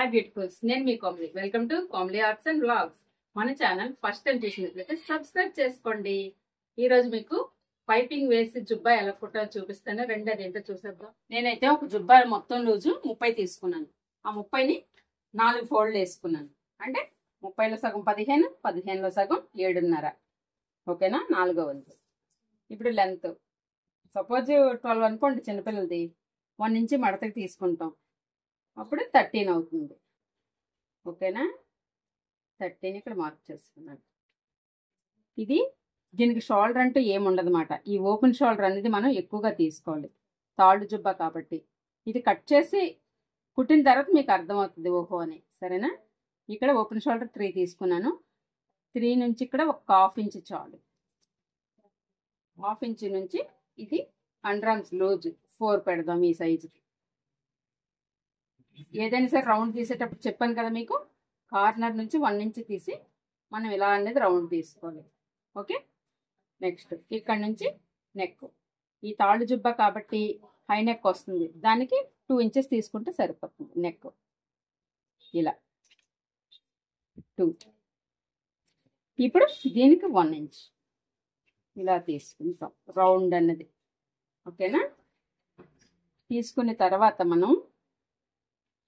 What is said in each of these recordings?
Hi beautifuls, నేను మీ Komli. Welcome to Komli arts and vlogs. మన ఛానల్ ఫస్ట్ టైం చూసినట్లయితే సబ్స్క్రైబ్ చేసుకోండి. ఈ రోజు మీకు పైపింగ్ వేసి జుబ్బా ఎలా కుట్టాలో చూపిస్తాను. రెండు అదేంటో చూసేద్దాం. నేనైతే ఒక జుబ్బా మొత్తం లూజు 30 తీసుకున్నాను. ఆ 30ని 4 ఫోల్డ్ వేసుకున్నాను. అంటే 30లో సగం 15, 15లో సగం 7.5. ఓకేనా? 4వ వంతు. ఇప్పుడు లెంత్ సపోజ్ 12 అనుకోండి, చిన్నపిల్లలది 1 ఇంచ్ మడతకి తీసుకుంటాం. అప్పుడు 13 అవుతుంది. ఓకేనా? 13 ఇక్కడ మార్క్ చేసుకున్నాను. ఇది దీనికి షోల్డర్ అంటూ ఏముండదన్నమాట. ఈ ఓపెన్ షోల్డర్ అనేది మనం ఎక్కువగా తీసుకోవాలి, తాళ్ళు జుబ్బా కాబట్టి. ఇది కట్ చేసి కుట్టిన తర్వాత మీకు అర్థమవుతుంది ఓహో అని. సరేనా? ఇక్కడ ఓపెన్ షోల్డర్ 3 తీసుకున్నాను. 3 నుంచి ఇక్కడ ఒక 1/2 ఇంచ్ చాలు. 1/2 ఇంచ్ నుంచి ఇది అండర్ ఆర్మ్స్ లూజ్ 4 పెడదాం ఈ సైజుకి. ఏదైనా సరే రౌండ్ తీసేటప్పుడు చెప్పాను కదా మీకు, కార్నర్ నుంచి 1 ఇంచ్ తీసి మనం ఇలా అనేది రౌండ్ తీసుకోవాలి. ఓకే? నెక్స్ట్ ఇక్కడ నుంచి నెక్. ఈ తాళ్ళు జుబ్బా కాబట్టి హై నెక్ వస్తుంది, దానికి 2 ఇంచెస్ తీసుకుంటే సరిపోతుంది. నెక్ ఇలా 2. ఇప్పుడు దీనికి 1 ఇంచ్ ఇలా తీసుకుంటాం రౌండ్ అన్నది. ఓకేనా? తీసుకున్న తర్వాత మనం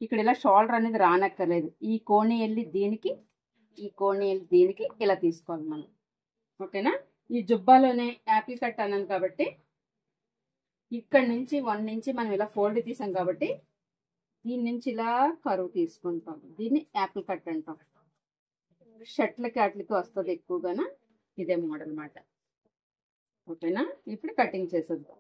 ఇక్కడ ఇలా షోల్డర్ అనేది రానక్కర్లేదు. ఈ కోణి వెళ్ళి దీనికి, ఈ కోణి వెళ్ళి దీనికి ఇలా తీసుకోవాలి మనం. ఓకేనా? ఈ జుబ్బాలోనే యాపిల్ కట్ అన్నాను కాబట్టి ఇక్కడ నుంచి 1 నుంచి మనం ఇలా ఫోల్డ్ తీసాం కాబట్టి దీని నుంచి ఇలా కరువు తీసుకుంటాం. దీన్ని యాపిల్ కట్ అంటాం. షర్ట్లకి వాటికి వస్తుంది ఎక్కువగానా, ఇదే మోడల్ అన్నమాట. ఓకేనా? ఇప్పుడు కటింగ్ చేసేద్దాం.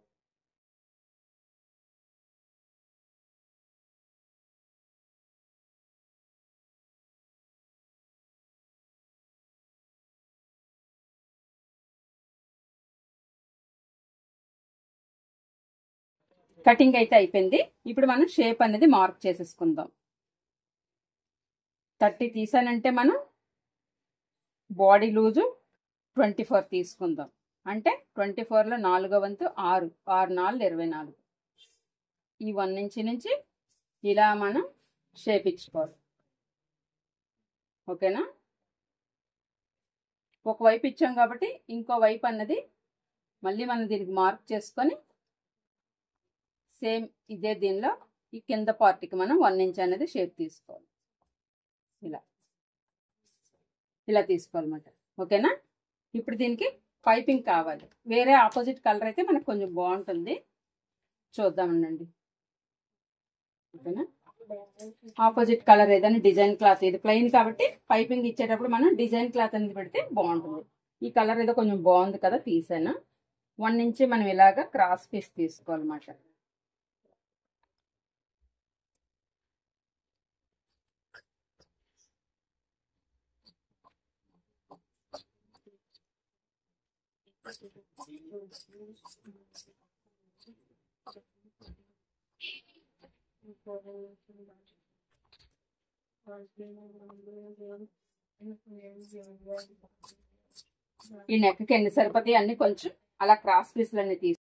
కటింగ్ అయితే అయిపోయింది. ఇప్పుడు మనం షేప్ అనేది మార్క్ చేసేసుకుందాం. 30 తీసానంటే మనం బాడీ లూజు 24 తీసుకుందాం. అంటే 24లో 4వ వంతు 6, 6 4 24. ఈ 1 ఇంచ్ నుంచి ఇలా మనం షేప్ ఇచ్చుకోవాలి. ఓకేనా? ఒకవైపు ఇచ్చాం కాబట్టి ఇంకో వైపు అన్నది మళ్ళీ మనం దీనికి మార్క్ చేసుకొని సేమ్ ఇదే దీనిలో ఈ కింద పార్ట్కి మనం 1 ఇంచ్ అనేది షేప్ తీసుకోవాలి. ఇలా ఇలా తీసుకోవాలన్నమాట. ఓకేనా? ఇప్పుడు దీనికి పైపింగ్ కావాలి. వేరే ఆపోజిట్ కలర్ అయితే మనకు కొంచెం బాగుంటుంది, చూద్దామండి. ఓకేనా? ఆపోజిట్ కలర్ ఏదైనా డిజైన్ క్లాత్, ఇది ప్లెయిన్ కాబట్టి పైపింగ్ ఇచ్చేటప్పుడు మనం డిజైన్ క్లాత్ అనేది పెడితే బాగుంటుంది. ఈ కలర్ ఏదో కొంచెం బాగుంది కదా, తీసాను. 1 ఇంచ్ మనం ఇలాగా క్రాస్ పీస్ తీసుకోవాలన్నమాట. ఈ నెక్కి ఎన్ని సరిపోతాయి అన్ని కొంచెం అలా క్రాస్ పీస్లు అన్ని తీసి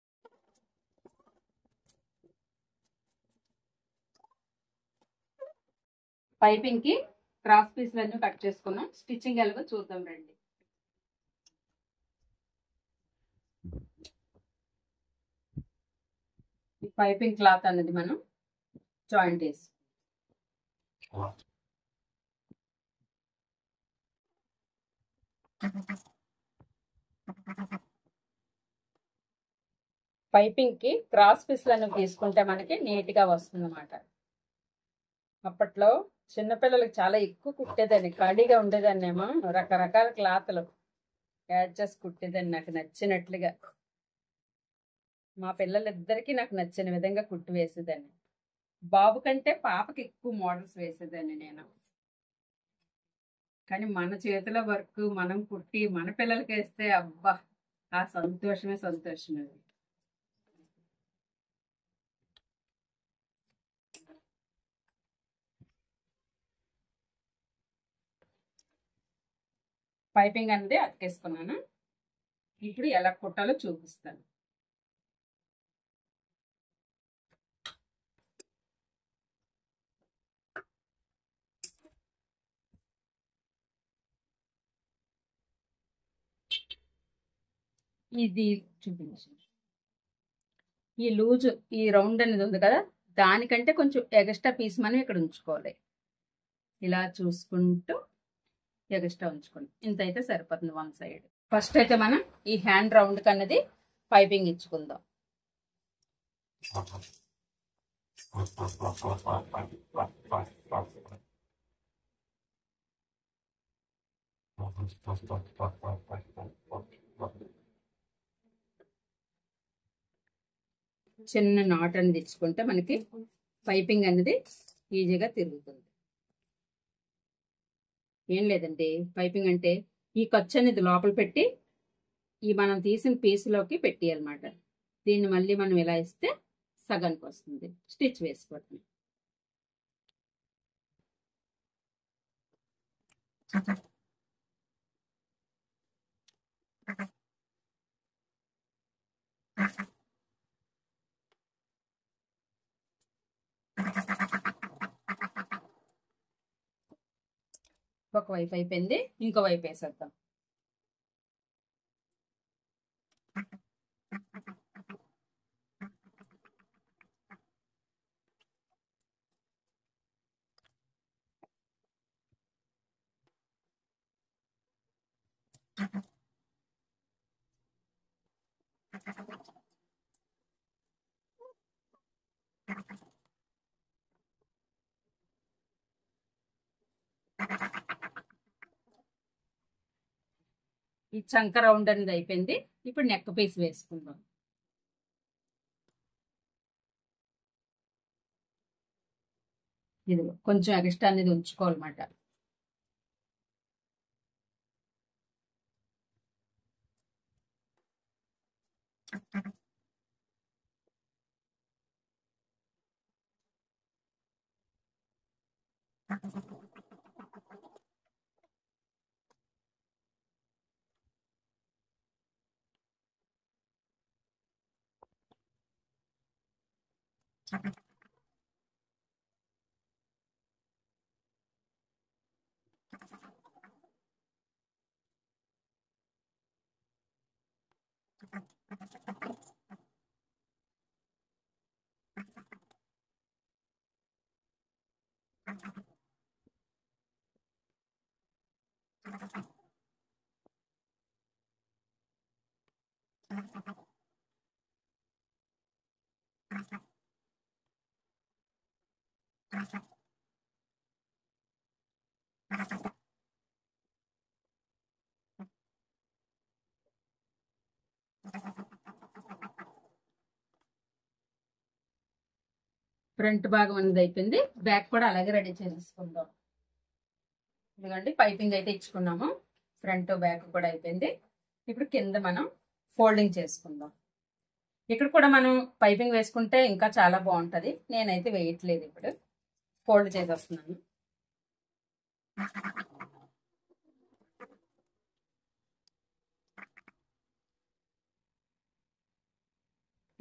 పైపింగ్ కి క్రాస్ పీస్లు అన్ని కట్ చేసుకున్నాం. స్టిచ్చింగ్ ఎలాగో చూద్దాం రండి. ఈ పైపింగ్ క్లాత్ అన్నది మనం జాయింట్ వేసి పైపింగ్ కి క్రాస్ పీస్లు అనేవి తీసుకుంటే మనకి నీట్ గా వస్తుంది అన్నమాట. అప్పట్లో చిన్నపిల్లలకి చాలా ఎక్కువ కుట్టేదాన్ని, ఖాళీగా ఉండేదాన్ని ఏమో రకరకాల క్లాత్లు యాడ్ చేసి కుట్టేదాన్ని నాకు నచ్చినట్లుగా. మా పిల్లలిద్దరికీ నాకు నచ్చిన విధంగా కుట్టి వేసేదాన్ని. బాబు కంటే పాపకి ఎక్కువ మోడల్స్ వేసేదాన్ని నేను. కానీ మన చేతిలో వర్క్ మనం కుట్టి మన పిల్లలకి వేస్తే అబ్బా, ఆ సంతోషమే సంతోషమే. పైపింగ్ అనేది అతికేసుకున్నాను. ఇప్పుడు ఎలా కుట్టాలో చూపిస్తాను. ఇది చూపించు. ఈ లూజు ఈ రౌండ్ అనేది ఉంది కదా, దానికంటే కొంచెం ఎగస్ట్రా పీస్ మనం ఇక్కడ ఉంచుకోవాలి. ఇలా చూసుకుంటూ ఎగస్ట్రా ఉంచుకోండి. ఇంత అయితే సరిపోతుంది వన్ సైడ్. ఫస్ట్ అయితే మనం ఈ హ్యాండ్ రౌండ్ కన్నది పైపింగ్ ఇచ్చుకుందాం. చిన్న నాట్ అనేది ఇచ్చుకుంటే మనకి పైపింగ్ అనేది ఈజీగా తిరుగుతుంది. ఏం లేదండి, పైపింగ్ అంటే ఈ ఖర్చు అనేది లోపల పెట్టి ఈ మనం తీసిన పీసులోకి పెట్టేయాలన్నమాట. దీన్ని మళ్ళీ మనం ఇలా ఇస్తే సగానికి వస్తుంది. స్టిచ్ వేసుకోవటం. ఒక వైపు అయిపోయింది, ఇంకో వైపు వేసేద్దాం. ఈ చంక రౌండ్ అనేది అయిపోయింది. ఇప్పుడు నెక్ పీస్ వేసుకుందాం. ఇది కొంచెం ఎక్స్ట్రా అనేది ఉంచుకోవాలన్నమాట. ఫ్రంట్ భాగం అనేది అయిపోయింది. బ్యాక్ కూడా అలాగే రెడీ చేసేసుకుందాం. ఎందుకంటే పైపింగ్ అయితే ఇచ్చుకున్నాము, ఫ్రంట్ బ్యాక్ కూడా అయిపోయింది. ఇప్పుడు కింద మనం ఫోల్డింగ్ చేసుకుందాం. ఇక్కడ కూడా మనం పైపింగ్ వేసుకుంటే ఇంకా చాలా బాగుంటుంది. నేనైతే వేయట్లేదు, ఇప్పుడు ఫోల్డ్ చేసేస్తున్నాను.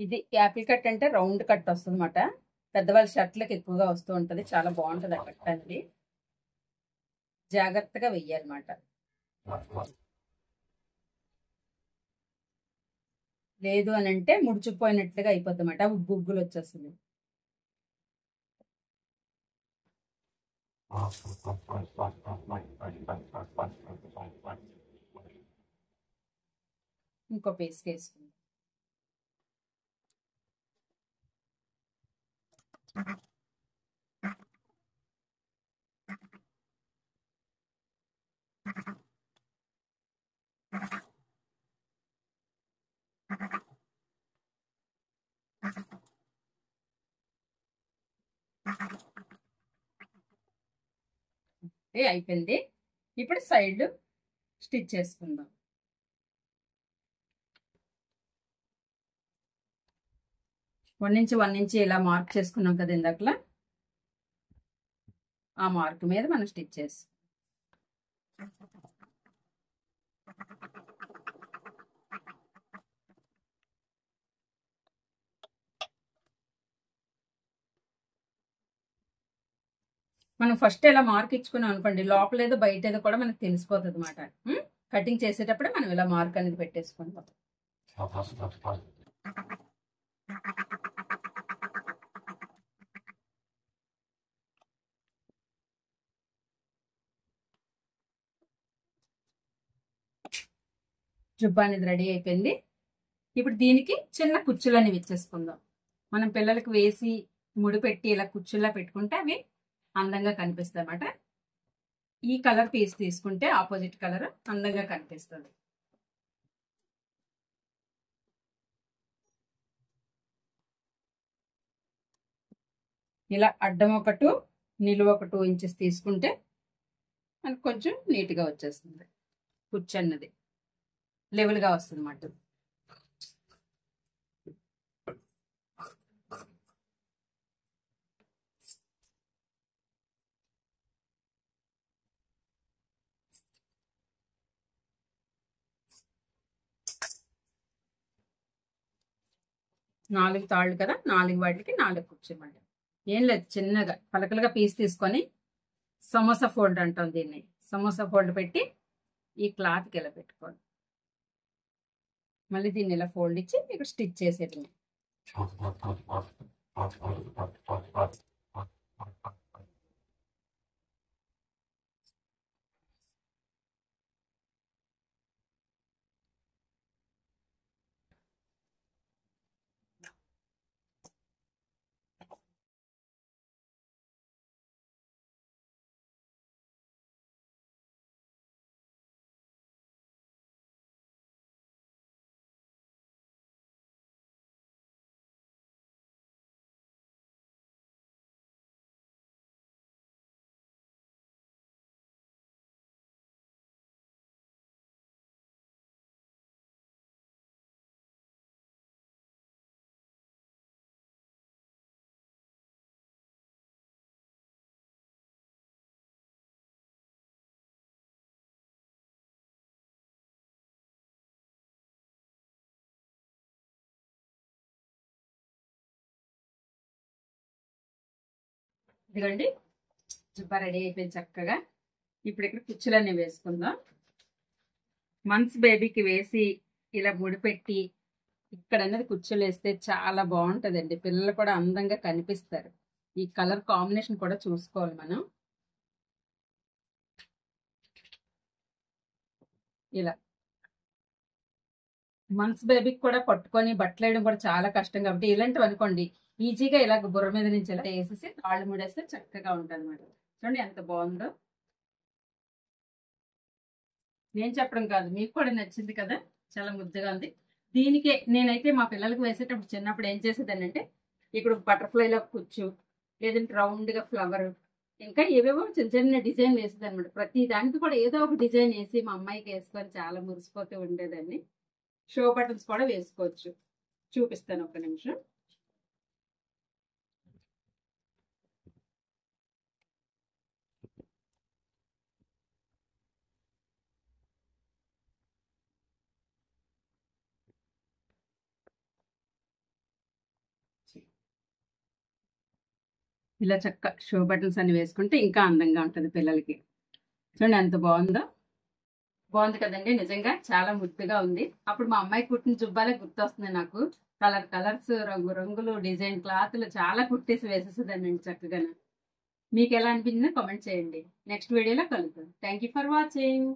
ఇది యాపిల్ కట్ అంటే రౌండ్ కట్ వస్తుంది అన్నమాట. పెద్దవాళ్ళ షర్ట్లకు ఎక్కువగా వస్తూ ఉంటుంది. చాలా బాగుంటుంది ఆ కట్ అనేది. జాగ్రత్తగా వెయ్యాలన్నమాట. లేదు అని అంటే ముడుచుకుపోయినట్లుగా అయిపోద్ది అన్నమాట. బుగ్గులు వచ్చేస్తుంది. ఇంకో పీస్ వేసుకుందాం. అయిపోయింది. ఇప్పుడు సైడ్ స్టిచ్ చేసుకుందాం. వన్ ఇంచ్ ఇలా మార్క్ చేసుకున్నాం కదా ఇందాకలా, ఆ మార్క్ మీద మనం స్టిచ్ చేస్తాం. మనం ఫస్ట్ ఇలా మార్క్ ఇచ్చుకున్నాం అనుకోండి, లోపల ఏదో బయట ఏదో కూడా మనకు తెలిసిపోతుంది అన్నమాట. కటింగ్ చేసేటప్పుడే మనం ఇలా మార్క్ అనేది పెట్టేసుకుంటాం. జుబ్బా అనేది రెడీ అయిపోయింది. ఇప్పుడు దీనికి చిన్న కుచ్చులు అనేవి ఇచ్చేసుకుందాం. మనం పిల్లలకి వేసి ముడిపెట్టి ఇలా కుచ్చుల్లా పెట్టుకుంటే అవి అందంగా కనిపిస్తాయి అన్నమాట. ఈ కలర్ పీస్ తీసుకుంటే ఆపోజిట్ కలర్ అందంగా కనిపిస్తుంది. ఇలా అడ్డం ఒక 2, నిలువ ఒక 2 ఇంచెస్ తీసుకుంటే మనకు కొంచెం నీట్గా వచ్చేస్తుంది. కుచ్చు అన్నది లెవెల్గా వస్తుంది అన్నమాట. నాలుగు తాళ్ళు కదా, 4 వాటికి 4 కుర్చీమండి. ఏం లేదు, చిన్నగా పలకలుగా పీస్ తీసుకొని సమోసా ఫోల్డ్ అంటాం దీన్ని. సమోసా ఫోల్డ్ పెట్టి ఈ క్లాత్కి ఇలా పెట్టుకోండి. మళ్ళీ దీన్ని ఇలా ఫోల్డ్ ఇచ్చి ఇక్కడ స్టిచ్ చేసేది. ఇదిగోండి, జుబ్బా రెడీ అయిపోయింది చక్కగా. ఇప్పుడు ఇక్కడ కుచ్చులన్నీ వేసుకుందాం. మంత్స్ బేబీకి వేసి ఇలా ముడిపెట్టి ఇక్కడ అనేది కుచ్చులు వేస్తే చాలా బాగుంటుందండి. పిల్లలు కూడా అందంగా కనిపిస్తారు. ఈ కలర్ కాంబినేషన్ కూడా చూసుకోవాలి మనం. ఇలా మంత్స్ బేబీకి కూడా పట్టుకొని బట్టలు వేయడం కూడా చాలా కష్టం కాబట్టి ఇలాంటివి అనుకోండి ఈజీగా ఇలా బుర్ర మీద నుంచి ఇలా వేసేసి తాళ్ళు ముడేస్తే చక్కగా ఉంటుంది అన్నమాట. చూడండి ఎంత బాగుందో. నేను చెప్పడం కాదు, మీకు కూడా నచ్చింది కదా, చాలా ముద్దుగా ఉంది. దీనికే నేనైతే మా పిల్లలకి వేసేటప్పుడు చిన్నప్పుడు ఏం చేసేదాన్ని అంటే ఇక్కడ బటర్ఫ్లైలో కూర్చు, లేదంటే రౌండ్గా ఫ్లవర్, ఇంకా ఏవేవో చిన్న చిన్న డిజైన్ వేసేది అనమాట. ప్రతి దానికి కూడా ఏదో ఒక డిజైన్ వేసి మా అమ్మాయికి వేసుకొని చాలా మురిసిపోతూ ఉండేదాన్ని. షో బటన్స్ కూడా వేసుకోవచ్చు. చూపిస్తాను ఒక నిమిషం. ఇలా చక్క షో బటన్స్ అన్ని వేసుకుంటే ఇంకా అందంగా ఉంటుంది పిల్లలకి. చూడండి ఎంత బాగుందో. బాగుంది కదండి, నిజంగా చాలా ముద్దుగా ఉంది. అప్పుడు మా అమ్మాయి కుట్టిన జుబ్బాలే గుర్తొస్తుంది నాకు. కలర్స్, రంగు రంగులు, డిజైన్ క్లాత్లు చాలా కుట్టేసి వేసేసేదాన్ని చక్కగా. మీకు ఎలా అనిపించిందో కామెంట్ చేయండి. నెక్స్ట్ వీడియోలో కలుద్దాం. Thank you for watching.